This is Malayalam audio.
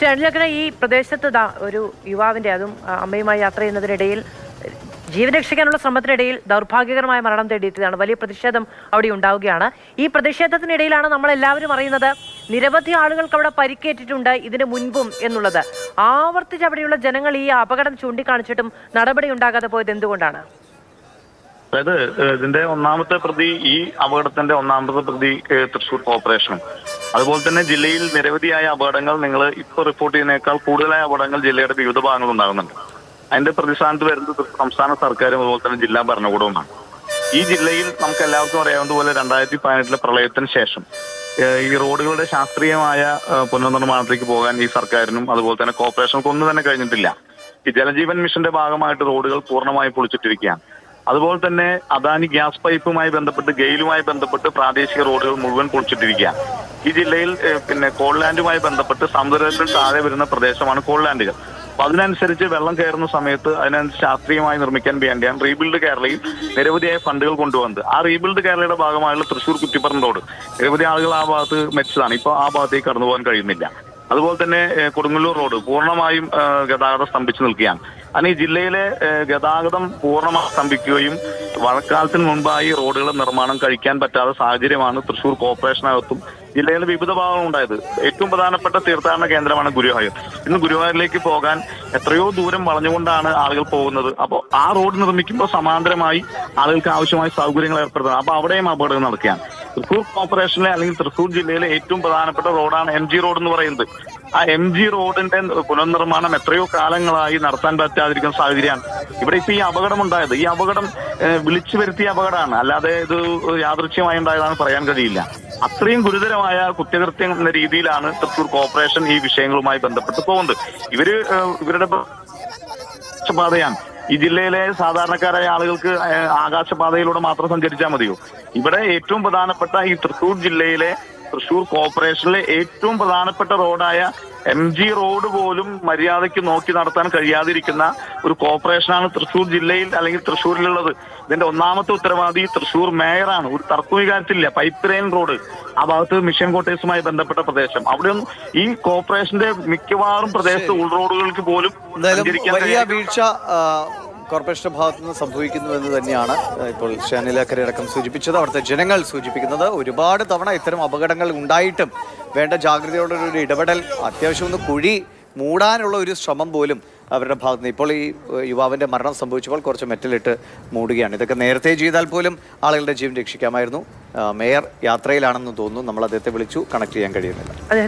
ശ്രീ അനിലക്കര, ഈ പ്രദേശത്ത് ഒരു യുവാവിന്റെ, അതും അമ്മയുമായി യാത്ര ചെയ്യുന്നതിനിടയിൽ ജീവൻ രക്ഷിക്കാനുള്ള ശ്രമത്തിനിടയിൽ ദൗർഭാഗ്യകരമായ മരണം തേടിയിട്ടാണ്. വലിയ പ്രതിഷേധം അവിടെ ഉണ്ടാവുകയാണ്. ഈ പ്രതിഷേധത്തിനിടയിലാണ് നമ്മൾ എല്ലാവരും അറിയുന്നത് നിരവധി ആളുകൾക്ക് അവിടെ പരിക്കേറ്റിട്ടുണ്ട് ഇതിന് മുൻപും എന്നുള്ളത്. ആവർത്തിച്ച് അവിടെയുള്ള ജനങ്ങൾ ഈ അപകടം ചൂണ്ടിക്കാണിച്ചിട്ടും നടപടി ഉണ്ടാകാതെ പോയത് എന്തുകൊണ്ടാണ്? അതായത് ഇതിന്റെ ഒന്നാമത്തെ പ്രതി, ഈ അപകടത്തിന്റെ ഒന്നാമത്തെ പ്രതി തൃശൂർ കോർപ്പറേഷനും, അതുപോലെ തന്നെ ജില്ലയിൽ നിരവധിയായ അപകടങ്ങൾ നിങ്ങൾ ഇപ്പോൾ റിപ്പോർട്ട് ചെയ്യുന്നതിനേക്കാൾ കൂടുതലായ അപകടങ്ങൾ ജില്ലയുടെ വിവിധ ഭാഗങ്ങളിൽ ഉണ്ടാകുന്നുണ്ട്. അതിന്റെ പ്രതിസ്ഥാനത്ത് വരുന്നത് സംസ്ഥാന സർക്കാരും അതുപോലെ തന്നെ ജില്ലാ ഭരണകൂടവുമാണ്. ഈ ജില്ലയിൽ നമുക്ക് എല്ലാവർക്കും അറിയാവുന്നതുപോലെ 2018 പ്രളയത്തിന് ശേഷം ഈ റോഡുകളുടെ ശാസ്ത്രീയമായ പുനർനിർമ്മാണത്തിലേക്ക് പോകാൻ ഈ സർക്കാരിനും അതുപോലെ തന്നെ കോർപ്പറേഷനും ഒന്നും തന്നെ കഴിഞ്ഞിട്ടില്ല. ഈ ജലജീവൻ മിഷന്റെ ഭാഗമായിട്ട് റോഡുകൾ പൂർണ്ണമായി പൊളിച്ചിട്ടിരിക്കുകയാണ്. അതുപോലെ തന്നെ അദാനി ഗ്യാസ് പൈപ്പുമായി ബന്ധപ്പെട്ട്, ഗെയിലുമായി ബന്ധപ്പെട്ട് പ്രാദേശിക റോഡുകൾ മുഴുവൻ പൊളിച്ചിട്ടിരിക്കുകയാണ്. ഈ ജില്ലയിൽ കോൾലാൻഡുമായി ബന്ധപ്പെട്ട് സമുദ്രത്തിൽ താഴെ വരുന്ന പ്രദേശമാണ് കോൾലാൻഡുകൾ. അപ്പൊ അതിനനുസരിച്ച് വെള്ളം കയറുന്ന സമയത്ത് അതിനനുസരിച്ച് ശാസ്ത്രീയമായി നിർമ്മിക്കാൻ വേണ്ടിയാണ് റീബിൽഡ് കേരളയിൽ നിരവധിയായ ഫണ്ടുകൾ കൊണ്ടുവന്നത്. ആ റീബിൽഡ് കേരളയുടെ ഭാഗമായുള്ള തൃശൂർ കുറ്റിപ്പുറം റോഡ് നിരവധി ആളുകൾ ആ ഭാഗത്ത് മരിച്ചതാണ്. ഇപ്പോൾ ആ ഭാഗത്തേക്ക് കടന്നു പോകാൻ കഴിയുന്നില്ല. അതുപോലെ തന്നെ കൊടുങ്ങല്ലൂർ റോഡ് പൂർണ്ണമായും ഗതാഗതം സ്തംഭിച്ചു നിൽക്കുകയാണ്. അങ്ങനെ ഈ ജില്ലയിലെ ഗതാഗതം പൂർണ്ണമായി സ്തംഭിക്കുകയും മഴക്കാലത്തിന് മുൻപായി റോഡുകളുടെ നിർമ്മാണം കഴിക്കാൻ പറ്റാത്ത സാഹചര്യമാണ് തൃശൂർ കോർപ്പറേഷനകത്തും ജില്ലയിലെ വിവിധ ഭാഗങ്ങളും ഉണ്ടായത്. ഏറ്റവും പ്രധാനപ്പെട്ട തീർത്ഥാടന കേന്ദ്രമാണ് ഗുരുവായൂർ. ഇന്ന് ഗുരുവായൂരിലേക്ക് പോകാൻ എത്രയോ ദൂരം വളഞ്ഞുകൊണ്ടാണ് ആളുകൾ പോകുന്നത്. അപ്പോൾ ആ റോഡ് നിർമ്മിക്കുമ്പോൾ സമാന്തരമായി ആളുകൾക്ക് ആവശ്യമായ സൗകര്യങ്ങൾ ഏർപ്പെടുത്തണം. അപ്പോൾ അവിടെയും അപകടം നടക്കുകയാണ്. തൃശൂർ കോർപ്പറേഷനിലെ അല്ലെങ്കിൽ തൃശൂർ ജില്ലയിലെ ഏറ്റവും പ്രധാനപ്പെട്ട റോഡാണ് MG റോഡ് എന്ന് പറയുന്നത്. ആ MG റോഡിന്റെ പുനർനിർമ്മാണം എത്രയോ കാലങ്ങളായി നടത്താൻ പറ്റാതിരിക്കുന്ന സാഹചര്യമാണ് ഇവിടെ ഇപ്പൊ ഈ അപകടം ഉണ്ടായത്. ഈ അപകടം വിളിച്ചു വരുത്തിയ അപകടമാണ്, അല്ലാതെ ഇത് യാദൃച്ഛ്യമായി ഉണ്ടായതാണെന്ന് പറയാൻ കഴിയില്ല. അത്രയും ഗുരുതരമായ കുറ്റകൃത്യം എന്ന രീതിയിലാണ് തൃശൂർ കോർപ്പറേഷൻ ഈ വിഷയങ്ങളുമായി ബന്ധപ്പെട്ട് പോകുന്നത്. ഇവരുടെ പാതയാണ്. ഈ ജില്ലയിലെ സാധാരണക്കാരായ ആളുകൾക്ക് ആകാശപാതയിലൂടെ മാത്രം സഞ്ചരിച്ചാൽ മതിയോ? ഇവിടെ ഏറ്റവും പ്രധാനപ്പെട്ട ഈ തൃശൂർ ജില്ലയിലെ തൃശൂർ കോർപ്പറേഷനിലെ ഏറ്റവും പ്രധാനപ്പെട്ട റോഡായ MG റോഡ് പോലും മര്യാദയ്ക്ക് നോക്കി നടത്താൻ കഴിയാതിരിക്കുന്ന ഒരു കോർപ്പറേഷനാണ് തൃശൂർ ജില്ലയിൽ അല്ലെങ്കിൽ തൃശൂരിലുള്ളത്. ഇതിന്റെ ഒന്നാമത്തെ ഉത്തരവാദി തൃശൂർ മേയറാണ്. ഒരു തർക്കം വികാരത്തില്ല. പൈപ്പ് ലൈൻ റോഡ് ആ ഭാഗത്ത് മിഷൻ കോട്ടേഴ്സുമായി ബന്ധപ്പെട്ട പ്രദേശം, അവിടെയൊന്നും ഈ കോർപ്പറേഷന്റെ മിക്കവാറും പ്രദേശത്ത് ഉൾറോഡുകൾക്ക് പോലും വലിയ വീഴ്ച കോർപ്പറേഷന്റെ ഭാഗത്തു നിന്ന് സംഭവിക്കുന്നു എന്ന് തന്നെയാണ് ഇപ്പോൾ അടക്കം സൂചിപ്പിച്ചത്. അവിടുത്തെ ജനങ്ങൾ സൂചിപ്പിക്കുന്നത് ഒരുപാട് തവണ ഇത്തരം അപകടങ്ങൾ ഉണ്ടായിട്ടും വേണ്ട ജാഗ്രതയോടെ ഒരു ഇടപെടൽ, അത്യാവശ്യം ഒന്ന് കുഴി മൂടാനുള്ള ഒരു ശ്രമം പോലും അവരുടെ ഭാഗത്ത് നിന്ന്. ഇപ്പോൾ ഈ യുവാവിൻ്റെ മരണം സംഭവിച്ചപ്പോൾ കുറച്ച് മെറ്റലിട്ട് മൂടുകയാണ്. ഇതൊക്കെ നേരത്തെ ചെയ്താൽ പോലും ആളുകളുടെ ജീവൻ രക്ഷിക്കാമായിരുന്നു. മേയർ യാത്രയിലാണെന്ന് തോന്നുന്നു. നമ്മൾ അദ്ദേഹത്തെ വിളിച്ചു, കണക്ട് ചെയ്യാൻ കഴിയുന്നില്ല.